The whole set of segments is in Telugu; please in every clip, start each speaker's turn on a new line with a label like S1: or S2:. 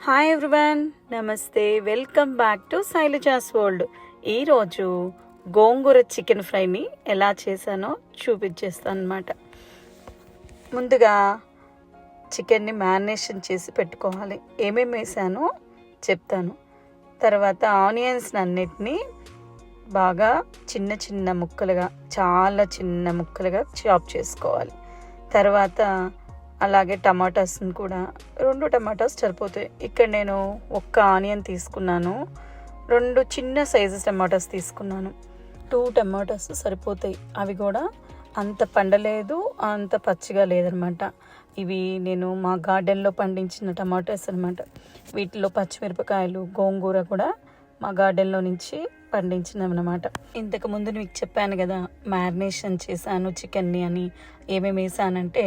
S1: హాయ్ ఎవ్రీవన్, నమస్తే. Welcome back to Shailaja's world. ఈరోజు గోంగూర చికెన్ ఫ్రైని ఎలా చేశానో చూపించేస్తాను అన్నమాట. ముందుగా చికెన్ని మ్యారినేషన్ చేసి పెట్టుకోవాలి. ఏమేమి వేసానో చెప్తాను. తర్వాత ఆనియన్స్ అన్నిటినీ బాగా చిన్న చిన్న ముక్కలుగా, చాలా చిన్న ముక్కలుగా చాప్ చేసుకోవాలి. తర్వాత అలాగే టమాటాస్ని కూడా 2 టమాటాస్ సరిపోతాయి. ఇక్కడ నేను ఒక్క ఆనియన్ తీసుకున్నాను, 2 చిన్న సైజు టమాటాస్ తీసుకున్నాను. 2 టమాటాస్ సరిపోతాయి. అవి కూడా అంత పండలేదు, అంత పచ్చిగా లేదనమాట. ఇవి నేను మా గార్డెన్లో పండించిన టమాటాస్ అనమాట. వీటిలో పచ్చిమిరపకాయలు, గోంగూర కూడా మా గార్డెన్లో నుంచి పండించినవన్నమాట. ఇంతకుముందు మీకు చెప్పాను కదా, మ్యారినేషన్ చేశాను చికెన్ని అని. ఏమేమి వేసానంటే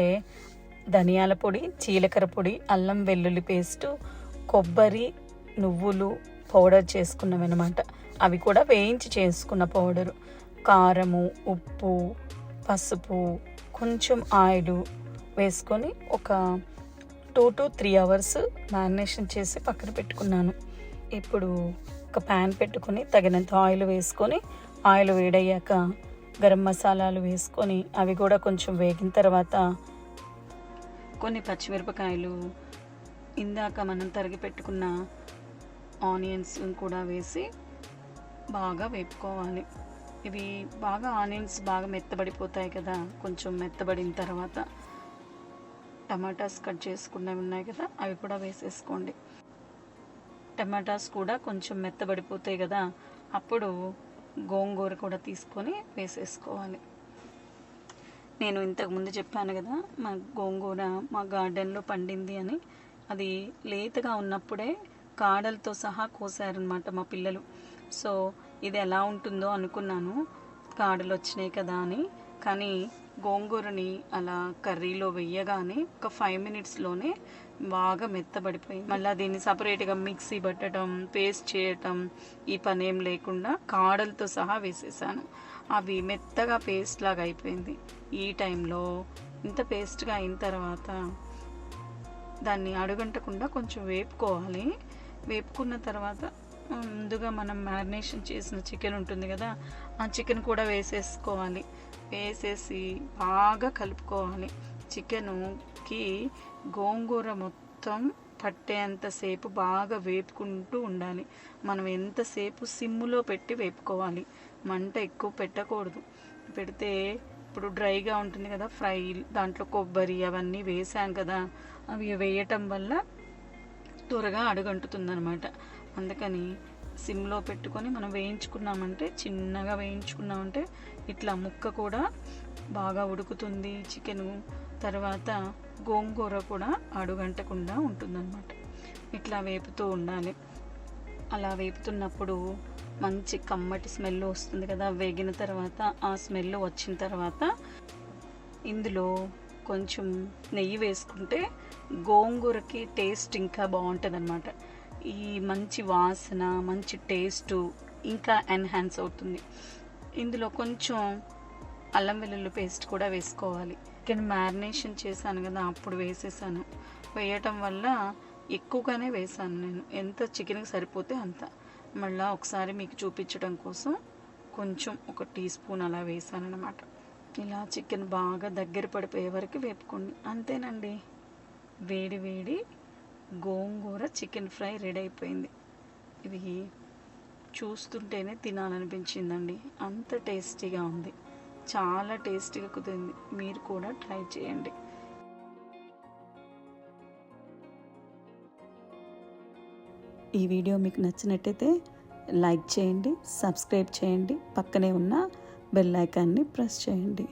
S1: ధనియాల పొడి, జీలకర్ర పొడి, అల్లం వెల్లుల్లి పేస్టు, కొబ్బరి, నువ్వులు పౌడర్ చేసుకున్నామన్నమాట. అవి కూడా వేయించి చేసుకున్న పౌడరు, కారము, ఉప్పు, పసుపు, కొంచెం ఆయిల్ వేసుకొని ఒక 2 to 3 hours మ్యారినేషన్ చేసి పక్కన పెట్టుకున్నాను. ఇప్పుడు ఒక ప్యాన్ పెట్టుకొని తగినంత ఆయిల్ వేసుకొని, ఆయిల్ వేడయ్యాక గరం మసాలాలు వేసుకొని అవి కూడా కొంచెం వేగిన తర్వాత కొన్ని పచ్చిమిరపకాయలు, ఇందాక మనం తరిగి పెట్టుకున్న ఆనియన్స్ కూడా వేసి బాగా వేపుకోవాలి. ఇవి బాగా ఆనియన్స్ బాగా మెత్తబడిపోతాయి కదా. కొంచెం మెత్తబడిన తర్వాత టమాటాస్ కట్ చేసుకున్నవి ఉన్నాయి కదా, అవి కూడా వేసేసుకోండి. టమాటాస్ కూడా కొంచెం మెత్తబడిపోతాయి కదా, అప్పుడు గోంగూర కూడా తీసుకొని వేసేసుకోవాలి. నేను ఇంతకుముందు చెప్పాను కదా, మా గోంగూర మా గార్డెన్లో పండింది అని. అది లేతగా ఉన్నప్పుడే కాడలతో సహా కోసారనమాట మా పిల్లలు. సో ఇది ఎలా ఉంటుందో అనుకున్నాను, కాడలు వచ్చినాయి కదా అని. కానీ గోంగూరని అలా కర్రీలో వెయ్యగానే ఒక 5 minutesలోనే బాగా మెత్తబడిపోయింది. మళ్ళీ దీన్ని సపరేట్గా మిక్సీ పట్టడం, పేస్ట్ చేయటం ఈ పని ఏం లేకుండా కాడలతో సహా వేసేసాను. అవి మెత్తగా పేస్ట్ లాగా అయిపోయింది. ఈ టైంలో ఇంత పేస్ట్గా అయిన తర్వాత దాన్ని అడుగంటకుండా కొంచెం వేపుకోవాలి. వేపుకున్న తర్వాత ముందుగా మనం మ్యారినేషన్ చేసిన చికెన్ ఉంటుంది కదా, ఆ చికెన్ కూడా వేసేసుకోవాలి. వేసేసి బాగా కలుపుకోవాలి. చికెన్కి గోంగూర మొత్తం పట్టేంతసేపు బాగా వేపుకుంటూ ఉండాలి. మనం ఎంతసేపు సిమ్ములో పెట్టి వేపుకోవాలి, మంట ఎక్కువ పెట్టకూడదు. పెడితే ఇప్పుడు డ్రైగా ఉంటుంది కదా ఫ్రై, దాంట్లో కొబ్బరి అవన్నీ వేసాం కదా, అవి వేయటం వల్ల త్వరగా అడుగంటుతుందనమాట. అందుకని సిమ్లో పెట్టుకొని మనం వేయించుకున్నామంటే, చిన్నగా వేయించుకున్నామంటే ఇట్లా ముక్క కూడా బాగా ఉడుకుతుంది చికెను. తర్వాత గోంగూర కూడా అడుగంటకుండా ఉంటుందన్నమాట. ఇట్లా వేపుతూ ఉండాలి. అలా వేపుతున్నప్పుడు మంచి కమ్మటి స్మెల్ వస్తుంది కదా. వేగిన తర్వాత ఆ స్మెల్ వచ్చిన తర్వాత ఇందులో కొంచెం నెయ్యి వేసుకుంటే గోంగూరకి టేస్ట్ ఇంకా బాగుంటుంది అన్నమాట. ఈ మంచి వాసన, మంచి టేస్టు ఇంకా ఎన్హాన్స్ అవుతుంది. ఇందులో కొంచెం అల్లం వెల్లుల్లి పేస్ట్ కూడా వేసుకోవాలి. చికెన్ మ్యారినేషన్ చేశాను కదా, అప్పుడు వేసేసాను. వేయటం వల్ల ఎక్కువగానే వేసాను నేను, ఎంత చికెన్కి సరిపోతే అంత. మళ్ళీ ఒకసారి మీకు చూపించడం కోసం కొంచెం ఒక టీస్పూన్ అలా వేసాను అనమాట. ఇలా చికెన్ బాగా దగ్గర పడిపోయే వరకు వేపుకోండి. అంతేనండి, వేడి వేడి గోంగూర చికెన్ ఫ్రై రెడీ అయిపోయింది. ఇవి చూస్తుంటేనే తినాలనిపించిందండి, అంత టేస్టీగా ఉంది. చాలా టేస్టీగా కుదిరింది. మీరు కూడా ట్రై చేయండి. ఈ వీడియో మీకు నచ్చినట్టయితే లైక్ చేయండి, సబ్స్క్రైబ్ చేయండి, పక్కనే ఉన్న బెల్ ఐకాన్ని ప్రెస్ చేయండి.